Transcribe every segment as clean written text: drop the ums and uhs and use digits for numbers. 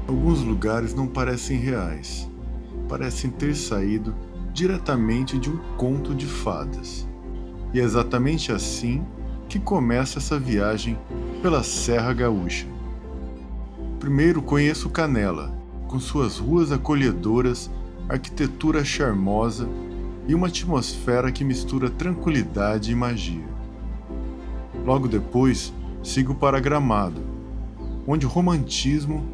Alguns lugares não parecem reais, parecem ter saído diretamente de um conto de fadas. E é exatamente assim que começa essa viagem pela Serra Gaúcha. Primeiro conheço Canela, com suas ruas acolhedoras, arquitetura charmosa e uma atmosfera que mistura tranquilidade e magia. Logo depois, sigo para Gramado, onde o romantismo,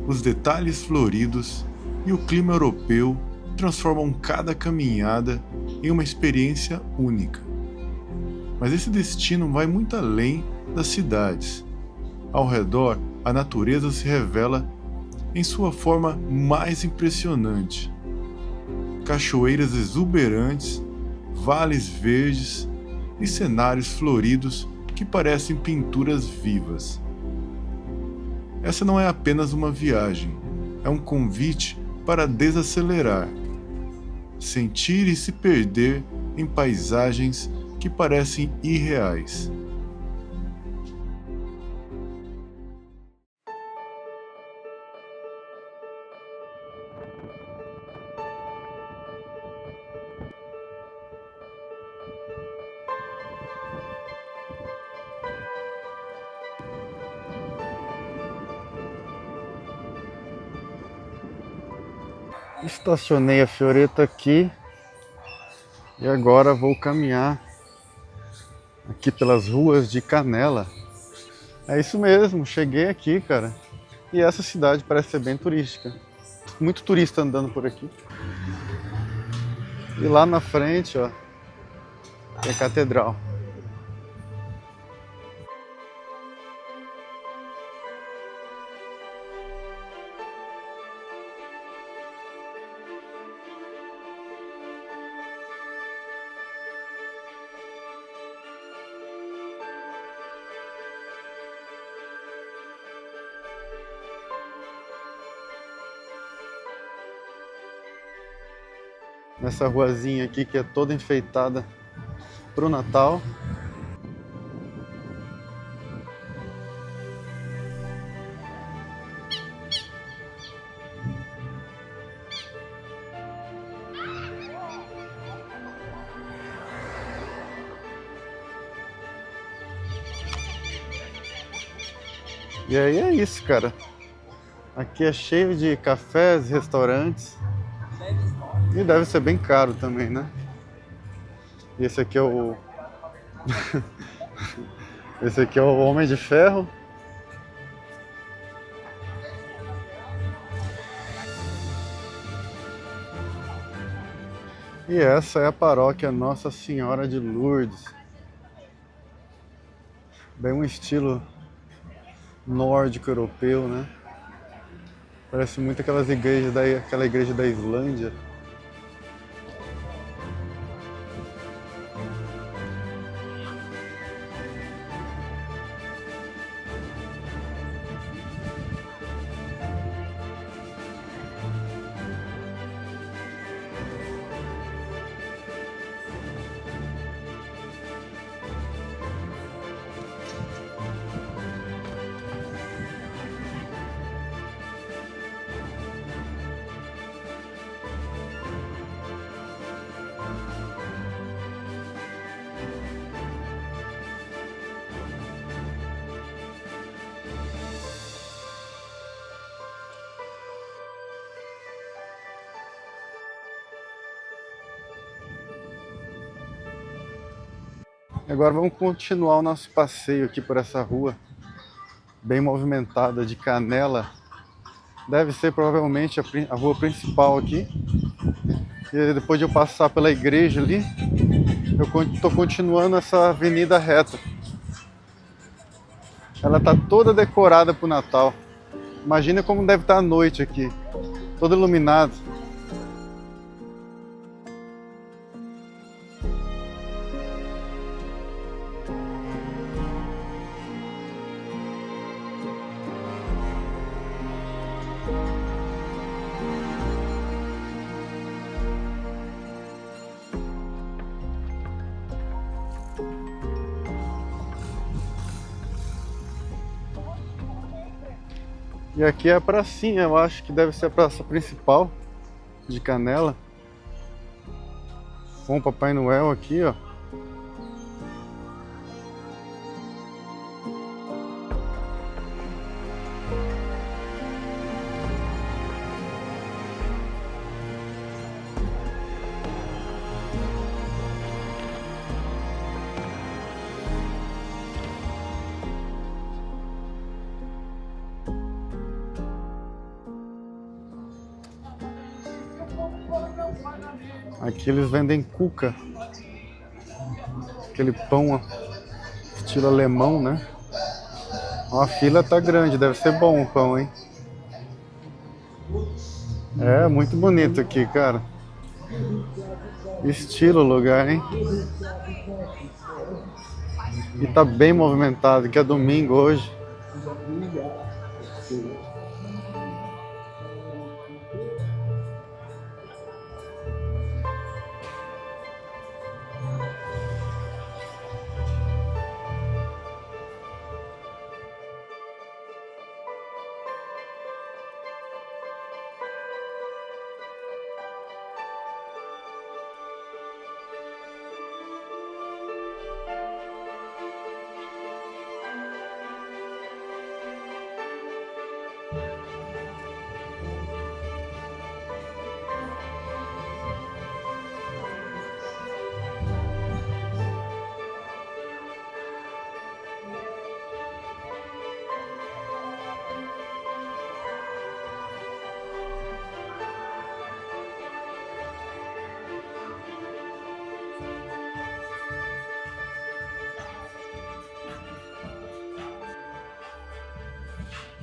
os detalhes floridos e o clima europeu transformam cada caminhada em uma experiência única. Mas esse destino vai muito além das cidades. Ao redor, a natureza se revela em sua forma mais impressionante. Cachoeiras exuberantes, vales verdes e cenários floridos que parecem pinturas vivas. Essa não é apenas uma viagem, é um convite para desacelerar, sentir e se perder em paisagens que parecem irreais. Estacionei a Fioretta aqui e agora vou caminhar aqui pelas ruas de Canela. É isso mesmo, cheguei aqui, cara. E essa cidade parece ser bem turística. Muito turista andando por aqui. E lá na frente, ó, tem a catedral. Nessa ruazinha aqui que é toda enfeitada pro Natal. E aí é isso, cara. Aqui é cheio de cafés, restaurantes. E deve ser bem caro também, né? E esse aqui é o... esse aqui é o Homem de Ferro. E essa é a paróquia Nossa Senhora de Lourdes. Bem um estilo nórdico europeu, né? Parece muito aquela igreja da Islândia. Agora vamos continuar o nosso passeio aqui por essa rua bem movimentada de Canela. Deve ser provavelmente a rua principal aqui. E depois de eu passar pela igreja ali, eu estou continuando essa avenida reta. Ela está toda decorada para o Natal. Imagina como deve estar a noite aqui, todo iluminado. E aqui é a pracinha, eu acho que deve ser a praça principal de Canela. Com o Papai Noel aqui, ó. Aqui eles vendem cuca, aquele pão estilo alemão, né? Ó, a fila tá grande, deve ser bom o pão, hein? É, muito bonito aqui, cara. Estilo lugar, hein? E tá bem movimentado, que é domingo hoje.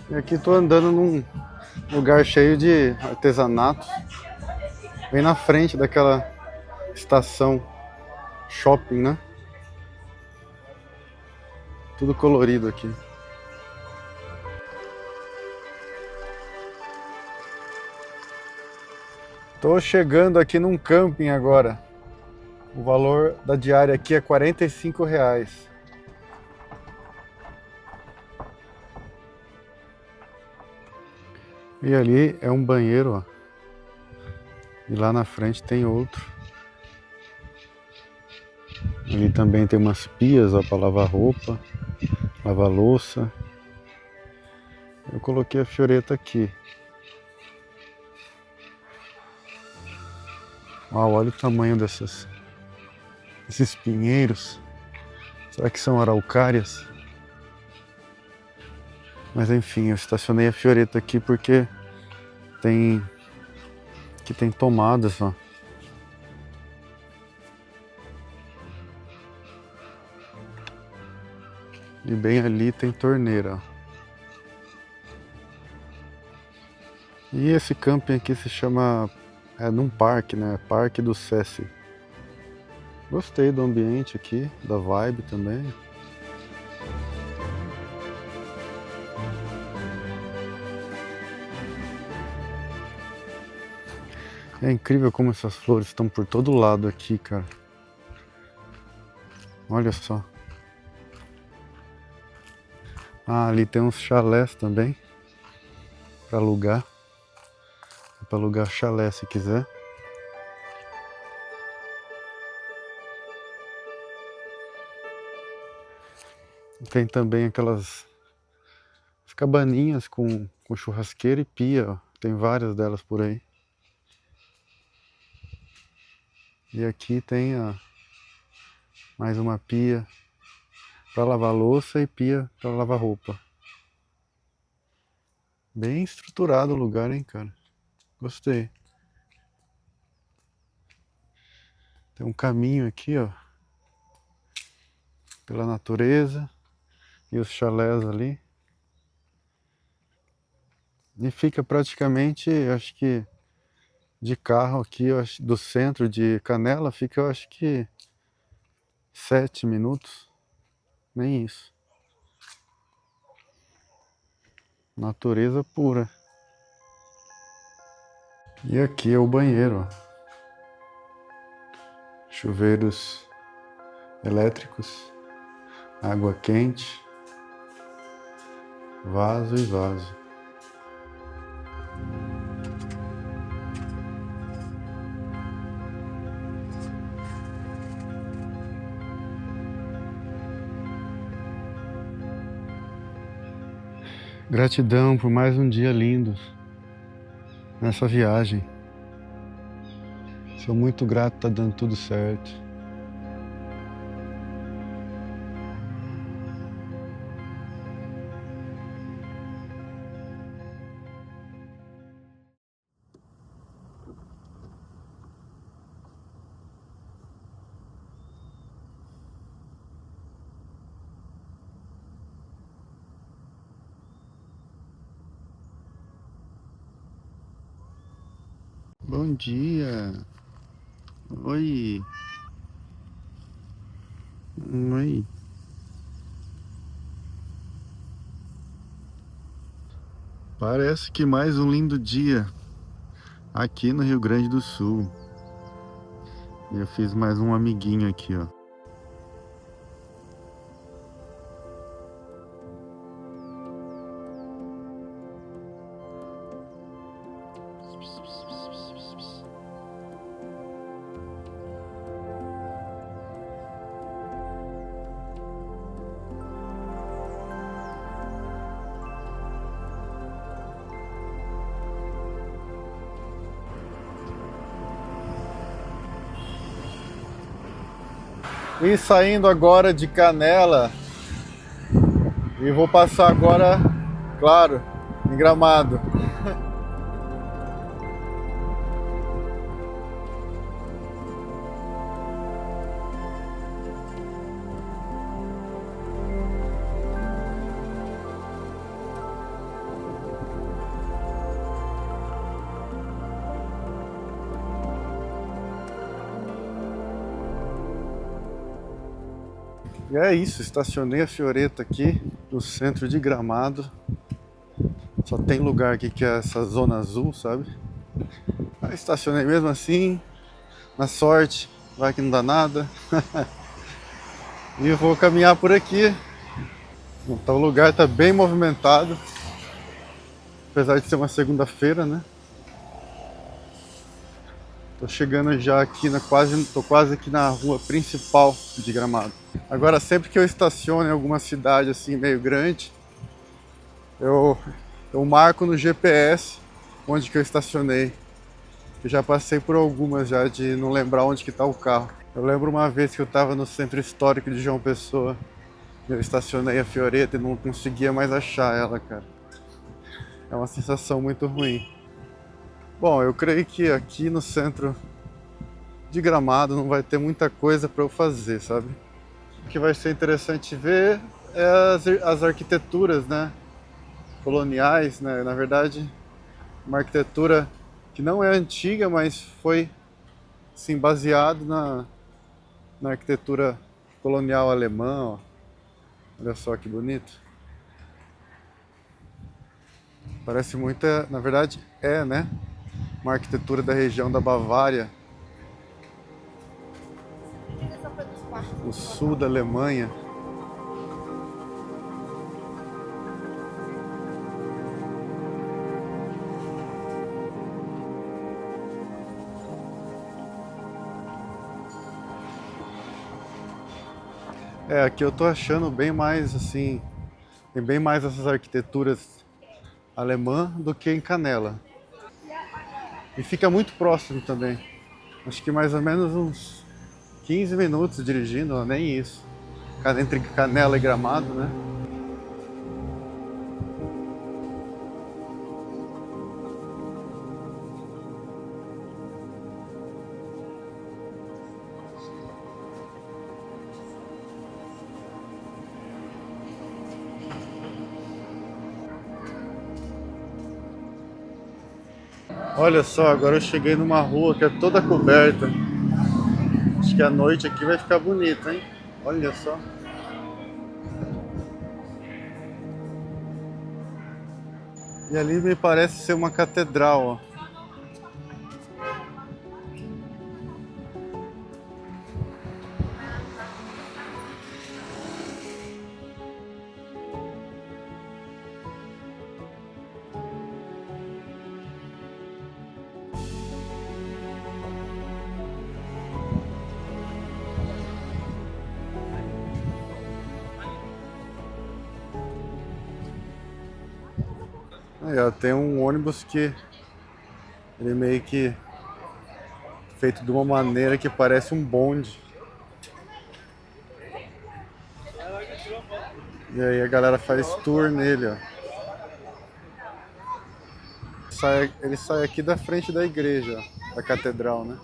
E aqui tô andando num lugar cheio de artesanatos, bem na frente daquela estação shopping, né? Tudo colorido aqui. Tô chegando aqui num camping agora. O valor da diária aqui é R$ 45. E ali é um banheiro, ó. E lá na frente tem outro. Ali também tem umas pias, ó, para lavar roupa, lavar louça. Eu coloquei a fioreta aqui. Uau, olha o tamanho desses pinheiros. Será que são araucárias? Mas enfim, eu estacionei a fioreta aqui porque tem tomadas, ó. E bem ali tem torneira, ó. E esse camping aqui se chama, num parque, né? Parque do Sessi. Gostei do ambiente aqui, da vibe também. É incrível como essas flores estão por todo lado aqui, cara. Olha só. Ah, ali tem uns chalés também para alugar. Para alugar chalé se quiser. Tem também aquelas cabaninhas com churrasqueira e pia, ó. Tem várias delas por aí. E aqui tem mais uma pia para lavar louça e pia para lavar roupa. Bem estruturado o lugar, hein, cara? Gostei. Tem um caminho aqui, ó, pela natureza e os chalés ali. E fica praticamente, acho que de carro aqui, eu acho, do centro de Canela, fica, eu acho que 7 minutos. Nem isso. Natureza pura. E aqui é o banheiro, ó. Chuveiros elétricos, água quente, vaso e vaso. Gratidão por mais um dia lindo nessa viagem. Sou muito grato, tá dando tudo certo. Bom dia. Oi. Oi. Parece que mais um lindo dia aqui no Rio Grande do Sul. Eu fiz mais um amiguinho aqui, ó. E saindo agora de Canela e vou passar agora, claro, em Gramado. E é isso, estacionei a Fioretta aqui no centro de Gramado. Só tem lugar aqui que é essa zona azul, sabe? Aí estacionei mesmo assim, na sorte, vai que não dá nada. E eu vou caminhar por aqui. Então o lugar tá bem movimentado, apesar de ser uma segunda-feira, né? Tô chegando já aqui tô quase aqui na rua principal de Gramado. Agora sempre que eu estaciono em alguma cidade assim meio grande, eu marco no GPS onde que eu estacionei. Eu já passei por algumas já de não lembrar onde que tá o carro. Eu lembro uma vez que eu tava no centro histórico de João Pessoa, eu estacionei a Fioretta e não conseguia mais achar ela, cara. É uma sensação muito ruim. Bom, eu creio que aqui no centro de Gramado não vai ter muita coisa para eu fazer, sabe? O que vai ser interessante ver é as arquiteturas, né? Coloniais, né? Na verdade, uma arquitetura que não é antiga, mas foi sim baseado na arquitetura colonial alemã, ó. Olha só que bonito. Parece muito, na verdade né? Uma arquitetura da região da Bavária, o sul da Alemanha. Aqui eu tô achando bem mais assim, tem bem mais essas arquiteturas alemã do que em Canela. E fica muito próximo também. Acho que mais ou menos uns 15 minutos dirigindo, nem isso. Entre Canela e Gramado, né? Olha só, agora eu cheguei numa rua que é toda coberta. Acho que a noite aqui vai ficar bonita, hein? Olha só. E ali me parece ser uma catedral, ó. Aí, ó, tem um ônibus que ele meio que feito de uma maneira que parece um bonde. E aí a galera faz tour nele, ó. Ele sai aqui da frente da igreja, ó, da catedral, né?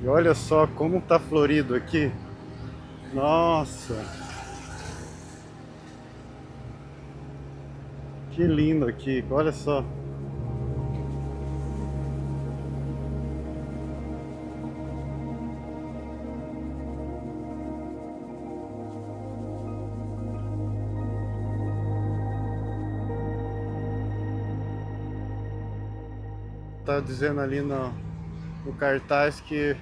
E olha só como tá florido aqui. Nossa! Que lindo aqui, olha só. Tá dizendo ali no cartaz que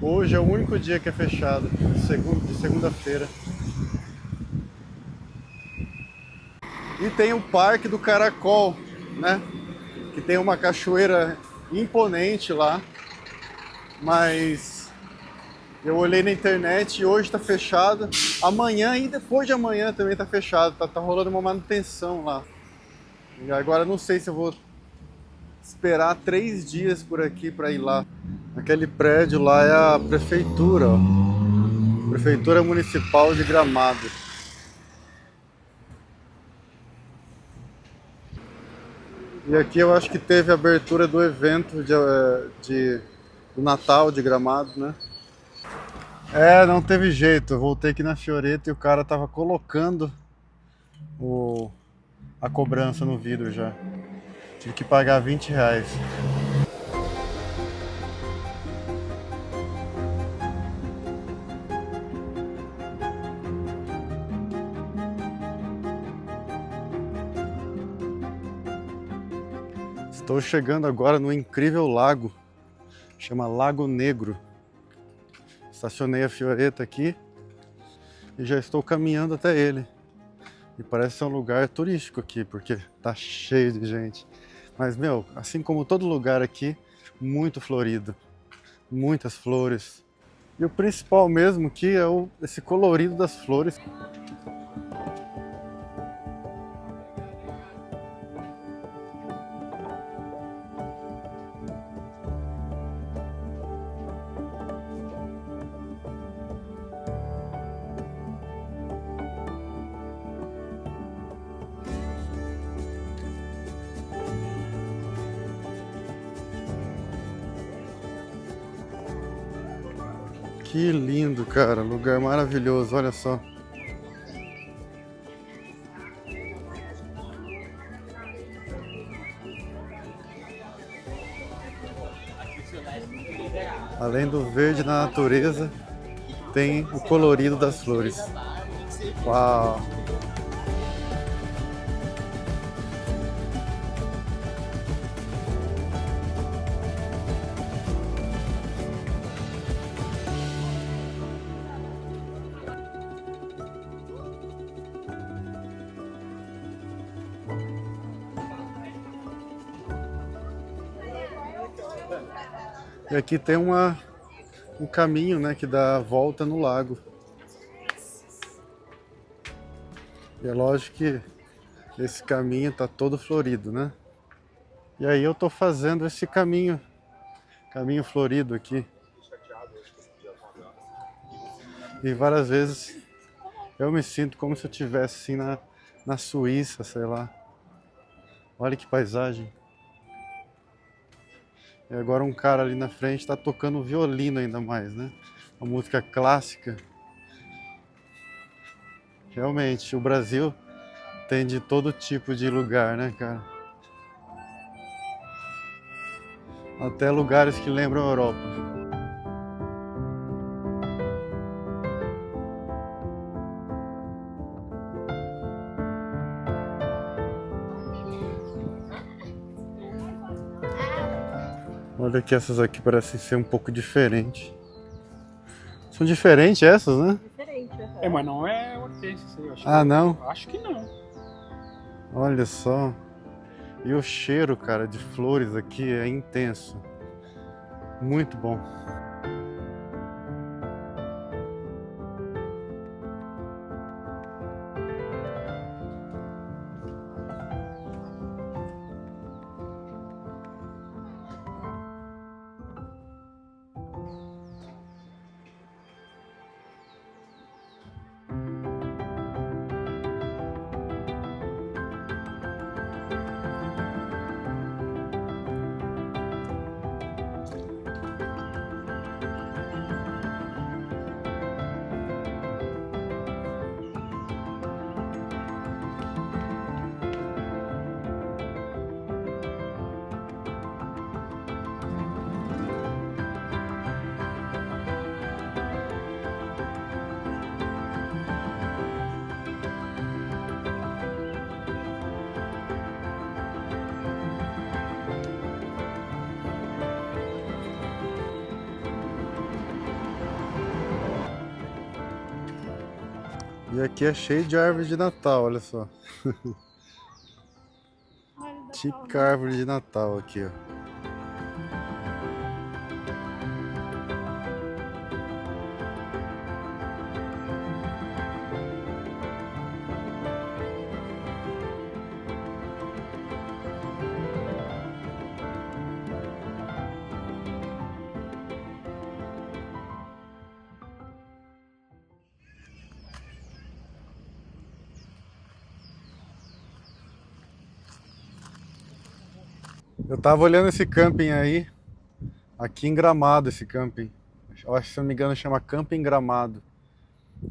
hoje é o único dia que é fechado, de segunda-feira. E tem o Parque do Caracol, né? Que tem uma cachoeira imponente lá. Mas eu olhei na internet e hoje tá fechado. Amanhã e depois de amanhã também tá fechado. Tá rolando uma manutenção lá. E agora não sei se eu vou esperar 3 dias por aqui para ir lá. Aquele prédio lá é a prefeitura, ó. Prefeitura Municipal de Gramado. E aqui eu acho que teve a abertura do evento do Natal de Gramado, né? É, não teve jeito. Eu voltei aqui na Fioretta e o cara tava colocando a cobrança no vidro já. Tive que pagar R$20. Estou chegando agora no incrível lago, chama Lago Negro. Estacionei a Fioretta aqui e já estou caminhando até ele. E parece ser um lugar turístico aqui, porque tá cheio de gente. Mas, meu, assim como todo lugar aqui, muito florido. Muitas flores. E o principal mesmo aqui é esse colorido das flores. Que lindo, cara. Lugar maravilhoso, olha só. Além do verde na natureza, tem o colorido das flores. Uau! E aqui tem um caminho, né, que dá a volta no lago. E é lógico que esse caminho tá todo florido, né? E aí eu tô fazendo esse caminho florido aqui. E várias vezes eu me sinto como se eu estivesse assim na Suíça, sei lá. Olha que paisagem. E agora um cara ali na frente está tocando violino ainda mais, né? a música clássica. Realmente, o Brasil tem de todo tipo de lugar, né, cara? Até lugares que lembram a Europa. Olha que essas aqui parecem ser um pouco diferentes. São diferentes essas, né? Diferente, É, mas não é hortênsia isso aí, eu acho. Ah, não? Acho que não. Olha só. E o cheiro, cara, de flores aqui é intenso. Muito bom. E aqui é cheio de árvore de Natal, olha só. Típica árvore de Natal aqui, ó. Eu tava olhando esse camping aí, aqui em Gramado esse camping. Eu acho que, se não me engano, chama Camping Gramado.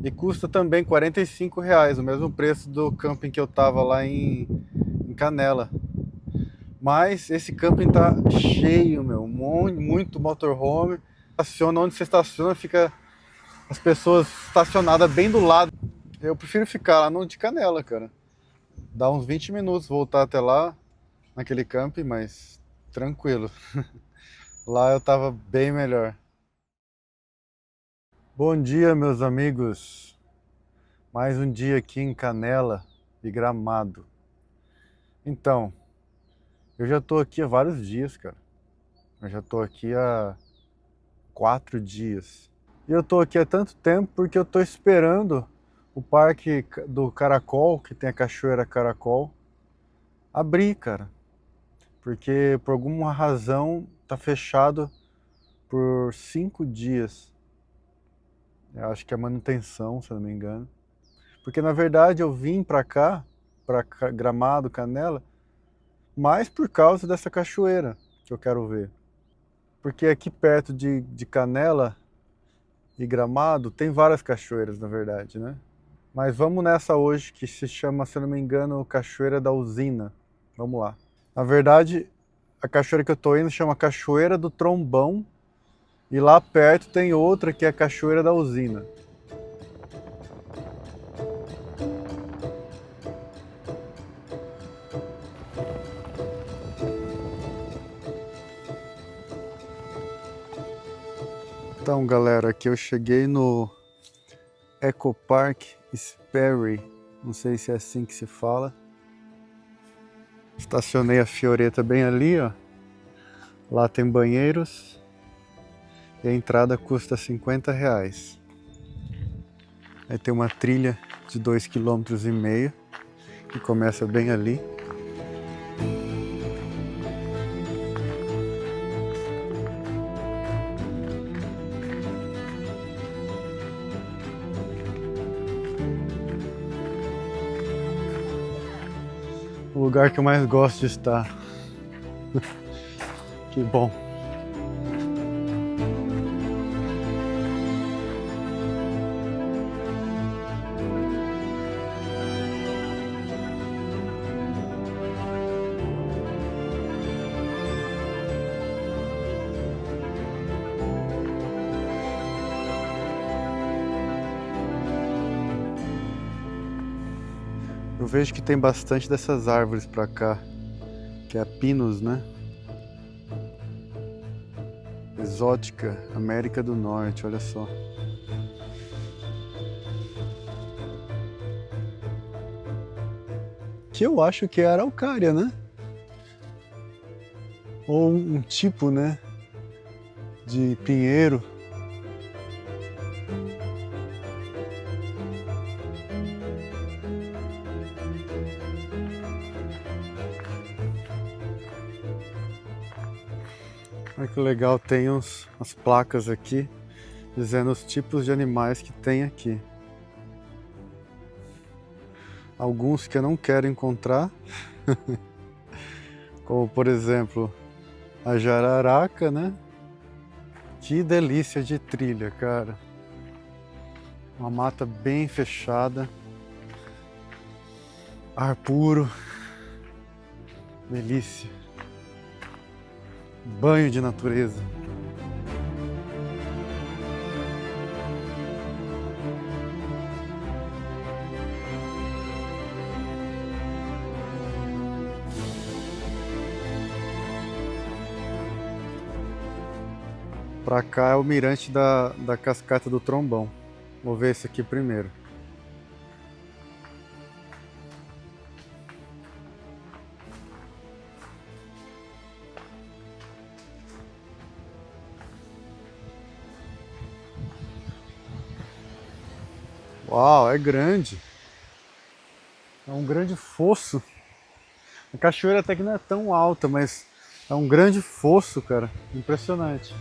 E custa também R$ 45, o mesmo preço do camping que eu tava lá em Canela. Mas esse camping tá cheio, meu, muito motorhome. Estaciona onde você estaciona, fica as pessoas estacionadas bem do lado. Eu prefiro ficar lá no de Canela, cara. Dá uns 20 minutos voltar até lá, naquele camping, mas tranquilo. Lá eu tava bem melhor. Bom dia, meus amigos. Mais um dia aqui em Canela e Gramado. Então, eu já tô aqui há vários dias, cara. Eu já tô aqui há 4 dias. E eu tô aqui há tanto tempo porque eu tô esperando o parque do Caracol, que tem a Cachoeira Caracol, abrir, cara. Porque por alguma razão tá fechado por 5 dias. Eu acho que é manutenção, se eu não me engano. Porque na verdade eu vim pra cá, pra Gramado, Canela, mais por causa dessa cachoeira que eu quero ver. Porque aqui perto de Canela e Gramado tem várias cachoeiras, na verdade, né? Mas vamos nessa hoje, que se chama, se eu não me engano, Cachoeira da Usina. Vamos lá. Na verdade, a cachoeira que eu tô indo chama Cachoeira do Trombão. E lá perto tem outra que é a Cachoeira da Usina. Então, galera, aqui eu cheguei no Eco Park Sperry, não sei se é assim que se fala. Estacionei a Fioreta bem ali, ó. Lá tem banheiros e a entrada custa R$ 50. Aí tem uma trilha de 2,5 km que começa bem ali. O lugar que eu mais gosto de estar. Que bom. Eu vejo que tem bastante dessas árvores pra cá, que é a Pinus, né? Exótica, América do Norte, olha só. Que eu acho que é a araucária, né? Ou um tipo, né? De pinheiro. Olha que legal, tem as placas aqui dizendo os tipos de animais que tem aqui. Alguns que eu não quero encontrar, como por exemplo a jararaca, né? Que delícia de trilha, cara. Uma mata bem fechada, ar puro, delícia. Banho de natureza. Pra cá é o mirante da cascata do Trombão. Vou ver esse aqui primeiro. Uau, é grande. É um grande fosso. A cachoeira até que não é tão alta, mas é um grande fosso, cara. Impressionante.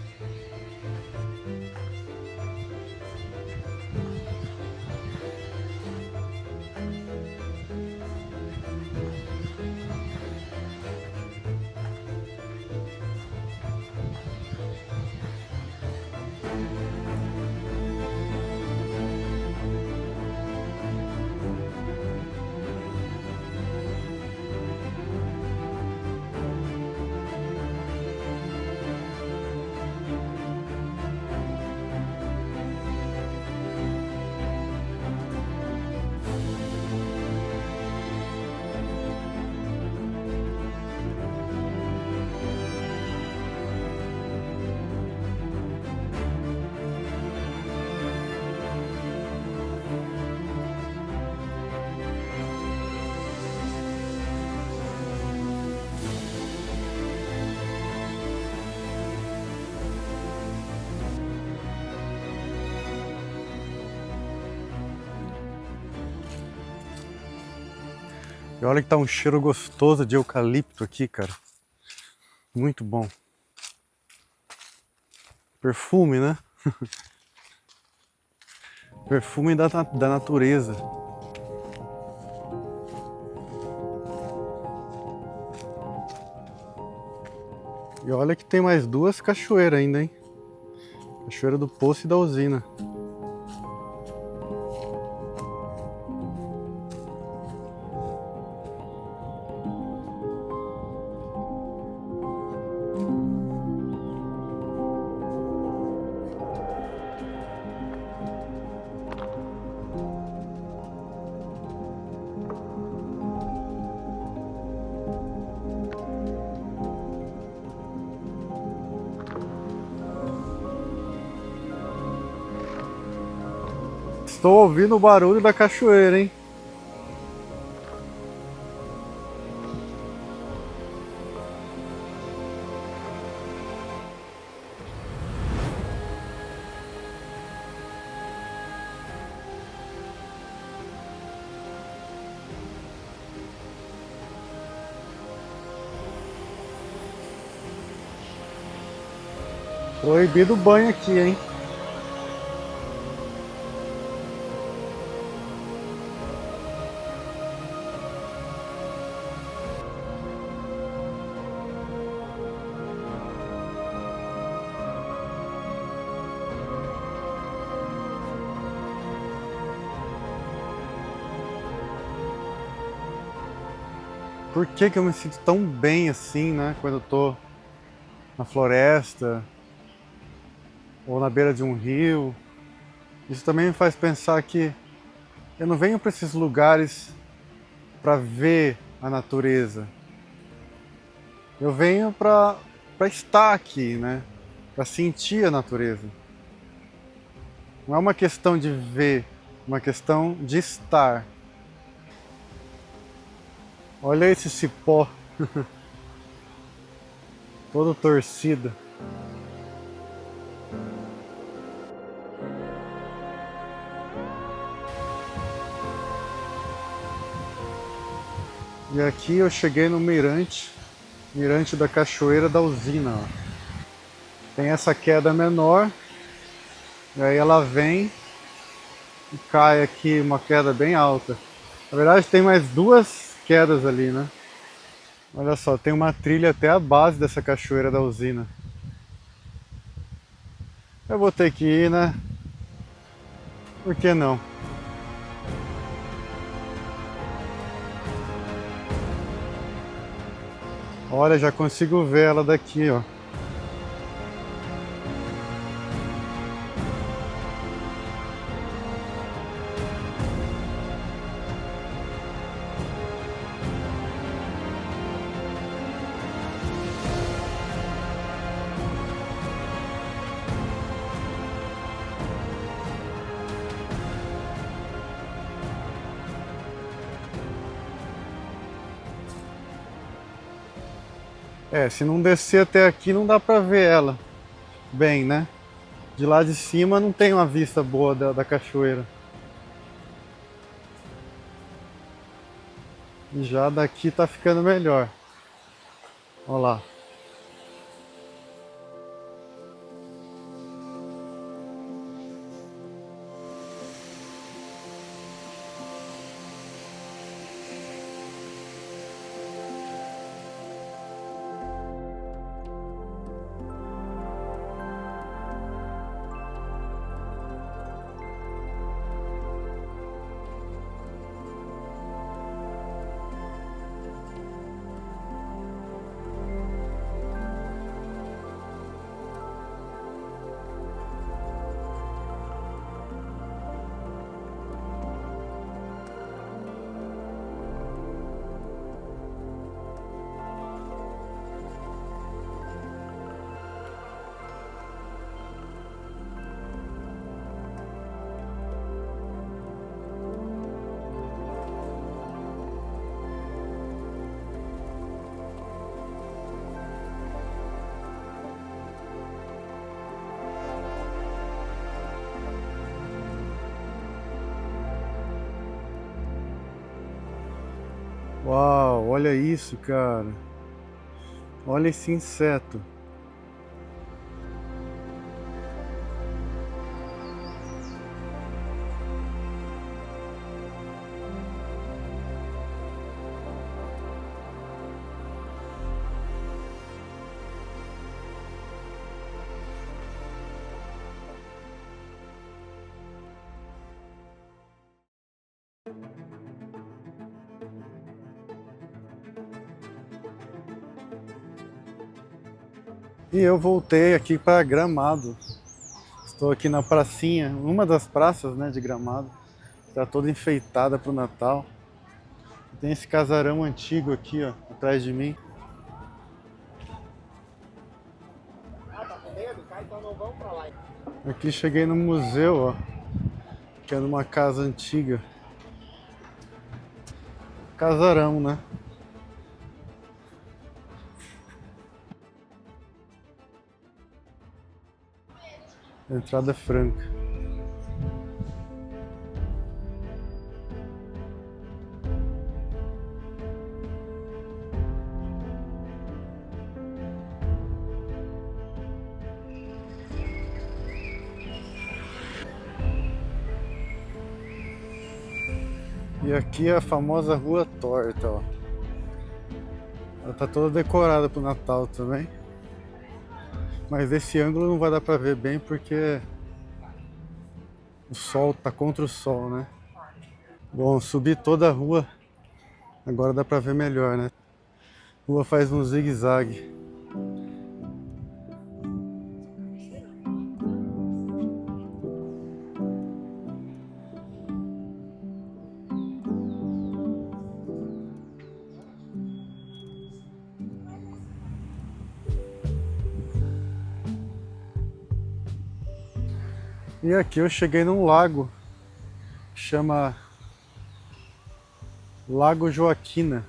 E olha que tá um cheiro gostoso de eucalipto aqui, cara. Muito bom. Perfume, né? Perfume da natureza. E olha que tem mais duas cachoeiras ainda, hein? Cachoeira do Poço e da Usina. Estou ouvindo o barulho da cachoeira, hein? Proibido o banho aqui, hein? Por que que eu me sinto tão bem assim, né? Quando eu tô na floresta ou na beira de um rio. Isso também me faz pensar que eu não venho para esses lugares para ver a natureza. Eu venho para estar aqui, né? Para sentir a natureza. Não é uma questão de ver, é uma questão de estar. Olha esse cipó, todo torcido. E aqui eu cheguei no mirante da Cachoeira da Usina. Ó. Tem essa queda menor, e aí ela vem e cai aqui, uma queda bem alta. Na verdade tem mais duas quedas ali, né? Olha só, tem uma trilha até a base dessa Cachoeira da Usina. Eu vou ter que ir, né? Por que não? Olha, já consigo ver ela daqui, ó. É, se não descer até aqui não dá pra ver ela bem, né? De lá de cima não tem uma vista boa da cachoeira. E já daqui tá ficando melhor. Olha lá. Uau, olha isso, cara. Olha esse inseto. E eu voltei aqui para Gramado. Estou aqui na pracinha, uma das praças, né, de Gramado. Está toda enfeitada para o Natal. Tem esse casarão antigo aqui, ó, atrás de mim. Aqui cheguei no museu, ó, que é numa casa antiga. Casarão, né? Entrada franca. E aqui é a famosa Rua Torta, ó. Ela tá toda decorada pro Natal também. Mas desse ângulo não vai dar pra ver bem porque o sol tá contra o sol, né? Bom, subi toda a rua, agora dá pra ver melhor, né? A rua faz um zigue-zague. E aqui eu cheguei num lago, chama Lago Joaquina.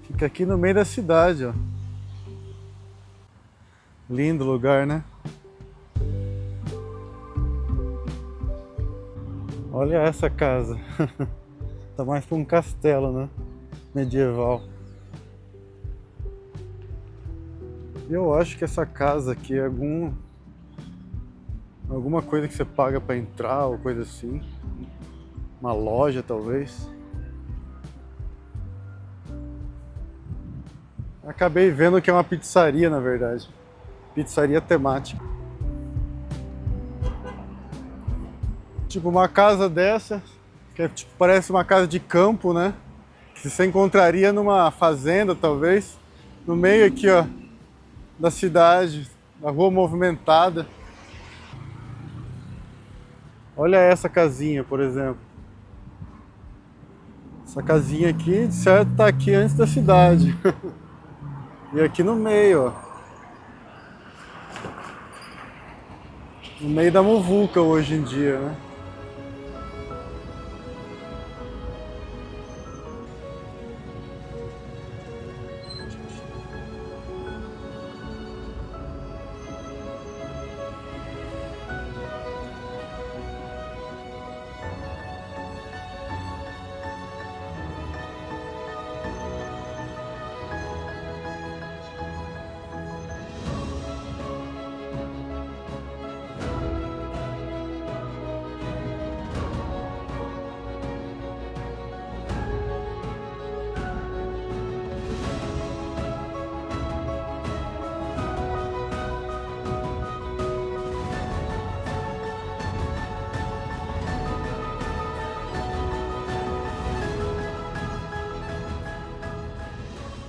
Fica aqui no meio da cidade, ó. Lindo lugar, né? Olha essa casa. Tá mais pra um castelo, né? Medieval. Eu acho que essa casa aqui é alguma coisa que você paga pra entrar ou coisa assim. Uma loja, talvez. Acabei vendo que é uma pizzaria, na verdade. Pizzaria temática. Tipo, uma casa dessa, que é, tipo, parece uma casa de campo, né? Que você encontraria numa fazenda, talvez. No meio aqui, ó, da cidade, da rua movimentada. Olha essa casinha, por exemplo. Essa casinha aqui, de certo, tá aqui antes da cidade. E aqui no meio, ó. No meio da muvuca hoje em dia, né?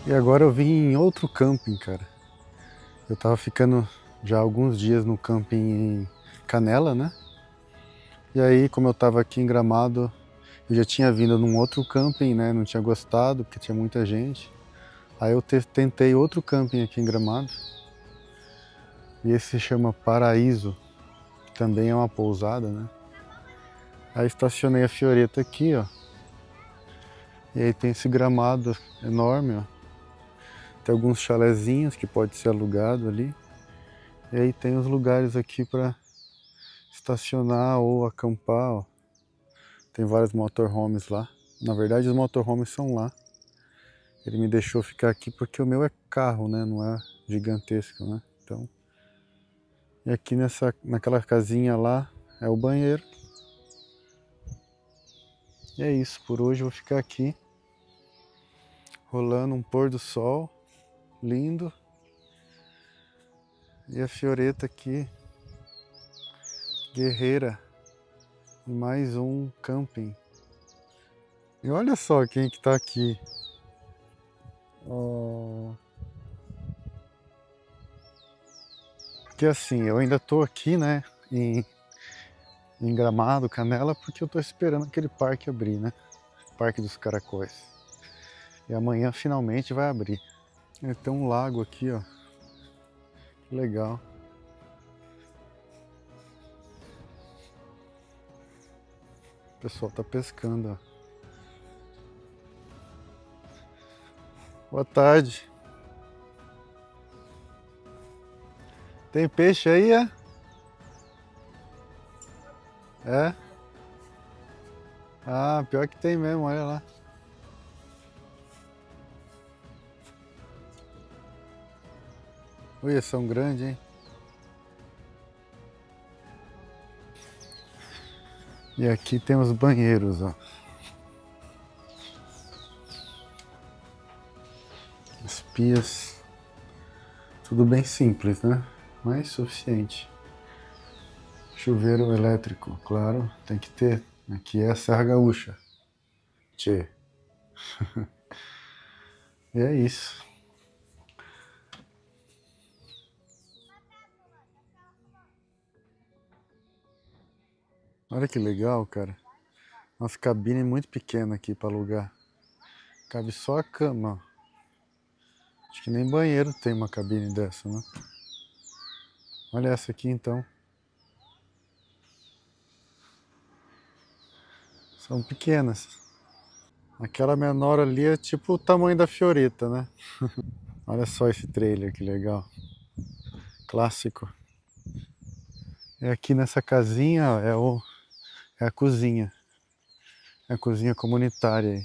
E agora eu vim em outro camping, cara. Eu tava ficando já há alguns dias no camping em Canela, né? E aí, como eu tava aqui em Gramado, eu já tinha vindo num outro camping, né? Não tinha gostado, porque tinha muita gente. Aí eu tentei outro camping aqui em Gramado. E esse se chama Paraíso, que também é uma pousada, né? Aí estacionei a Fioreta aqui, ó. E aí tem esse gramado enorme, ó. Tem alguns chalezinhos que pode ser alugado ali. E aí tem os lugares aqui para estacionar ou acampar, ó. Tem vários motorhomes lá. Na verdade, os motorhomes são lá. Ele me deixou ficar aqui porque o meu é carro, né? Não é gigantesco, né? Então... E aqui naquela casinha lá é o banheiro. E é isso, por hoje eu vou ficar aqui. Rolando um pôr do sol. Lindo. E a Fioreta aqui, guerreira, em mais um camping. E olha só quem que tá aqui. Oh. Que assim, eu ainda tô aqui, né, em Gramado, Canela, porque eu tô esperando aquele parque abrir, né? Parque dos Caracóis. E amanhã finalmente vai abrir. E tem um lago aqui, ó. Que legal. O pessoal tá pescando, ó. Boa tarde. Tem peixe aí, é? É? Ah, pior que tem mesmo, olha lá. Olha, são grandes, hein? E aqui tem os banheiros, ó. As pias. Tudo bem simples, né? Mas suficiente. Chuveiro elétrico, claro, tem que ter. Aqui é a Serra Gaúcha. Tchê. E é isso. Olha que legal, cara. Nossa cabine é muito pequena aqui para alugar. Cabe só a cama, ó. Acho que nem banheiro tem uma cabine dessa, né? Olha essa aqui então. São pequenas. Aquela menor ali é tipo o tamanho da Fiorita, né? Olha só esse trailer, que legal. Clássico. E aqui nessa casinha, ó, é a cozinha. É a cozinha comunitária aí.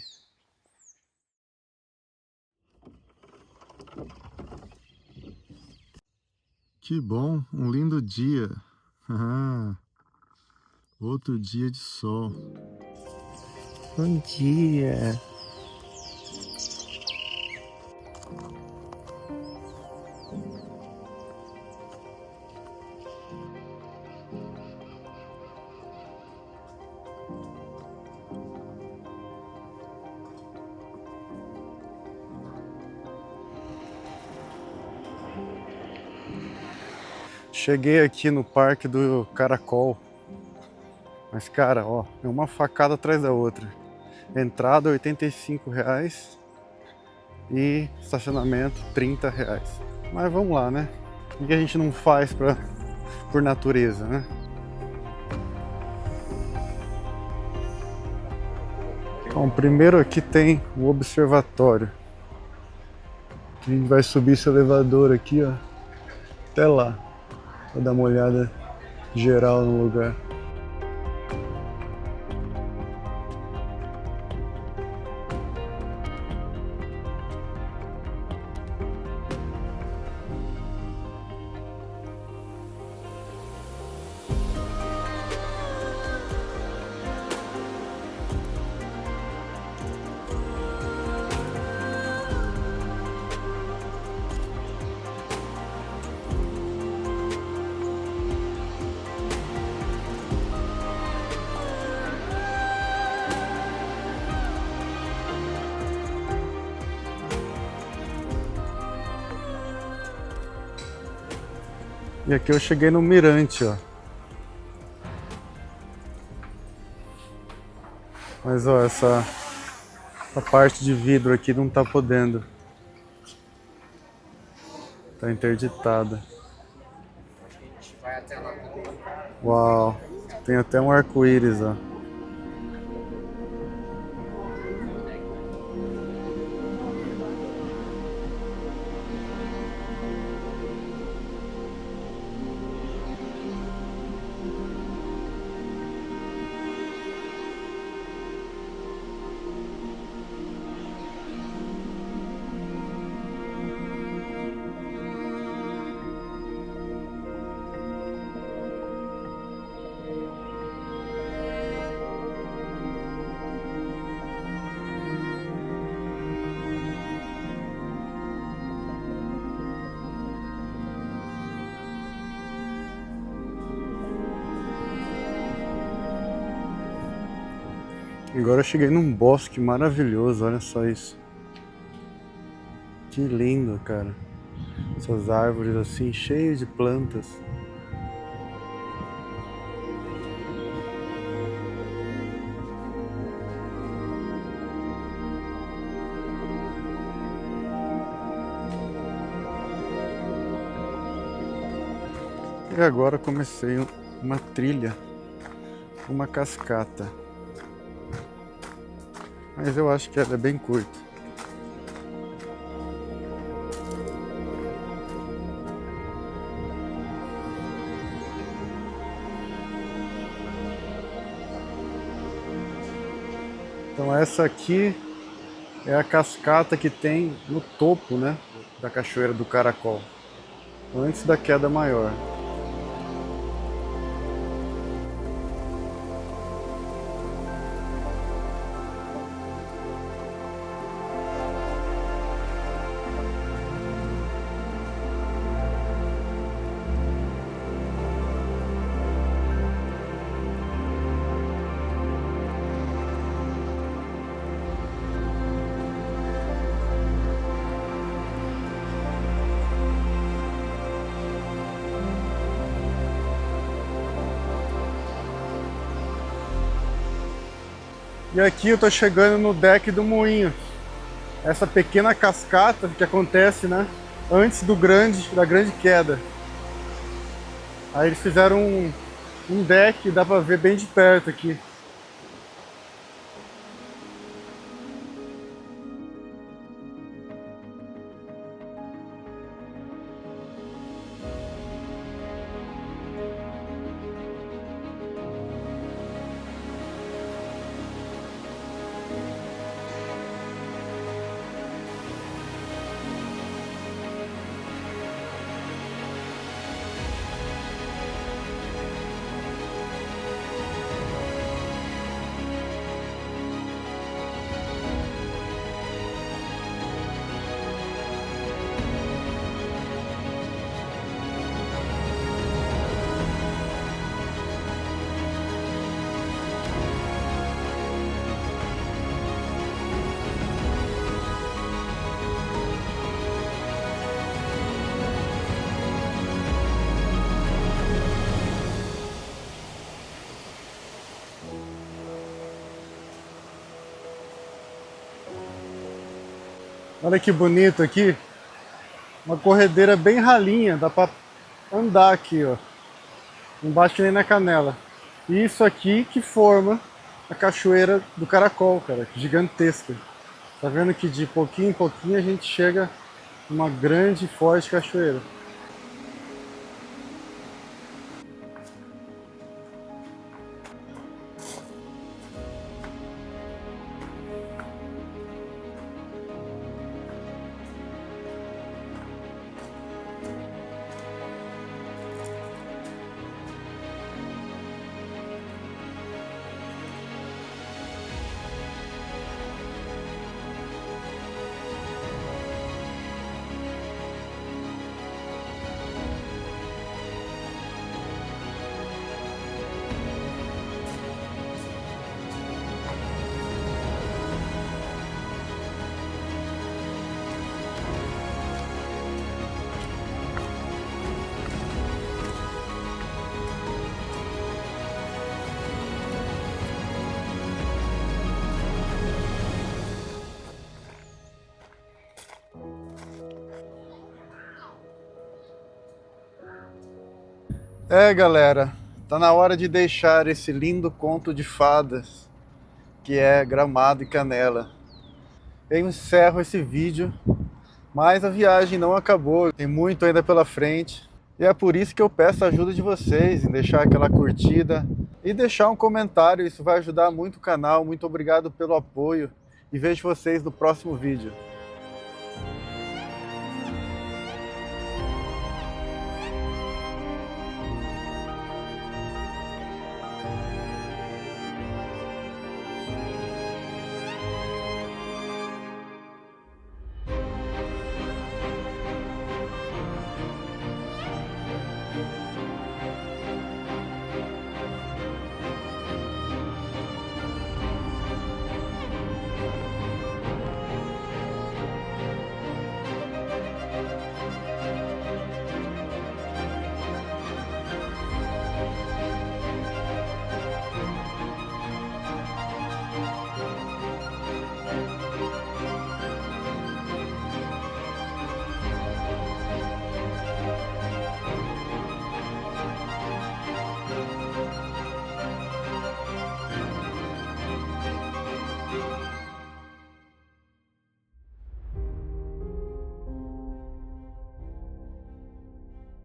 Que bom, um lindo dia. Ah, outro dia de sol. Bom dia! Cheguei aqui no Parque do Caracol. Mas cara, ó, é uma facada atrás da outra. Entrada R$ 85 e estacionamento R$ 30. Mas vamos lá, né? O que a gente não faz por natureza, né? Bom, primeiro aqui tem o observatório. A gente vai subir esse elevador aqui, ó, até lá, para dar uma olhada geral no lugar. E aqui eu cheguei no mirante, ó. Mas ó, essa parte de vidro aqui não tá podendo. Tá interditada. Uau, tem até um arco-íris, ó. Agora eu cheguei num bosque maravilhoso, olha só isso. Que lindo, cara. Essas árvores assim, cheias de plantas. E agora comecei uma trilha, uma cascata. Mas eu acho que ela é bem curta. Então essa aqui é a cascata que tem no topo, né, da Cachoeira do Caracol, antes da queda maior. E aqui eu tô chegando no deck do moinho. essa pequena cascata que acontece, né, antes da grande queda. Aí eles fizeram um deck, dá pra ver bem de perto aqui. Olha que bonito aqui, uma corredeira bem ralinha, dá pra andar aqui, ó. Não bate nem na canela. E isso aqui que forma a cachoeira do Caracol, cara, gigantesca. Tá vendo que de pouquinho em pouquinho a gente chega numa grande e forte cachoeira. É, galera, tá na hora de deixar esse lindo conto de fadas, que é Gramado e Canela. Eu encerro esse vídeo, mas a viagem não acabou, tem muito ainda pela frente. E é por isso que eu peço a ajuda de vocês em deixar aquela curtida e deixar um comentário, isso vai ajudar muito o canal. Muito obrigado pelo apoio e vejo vocês no próximo vídeo.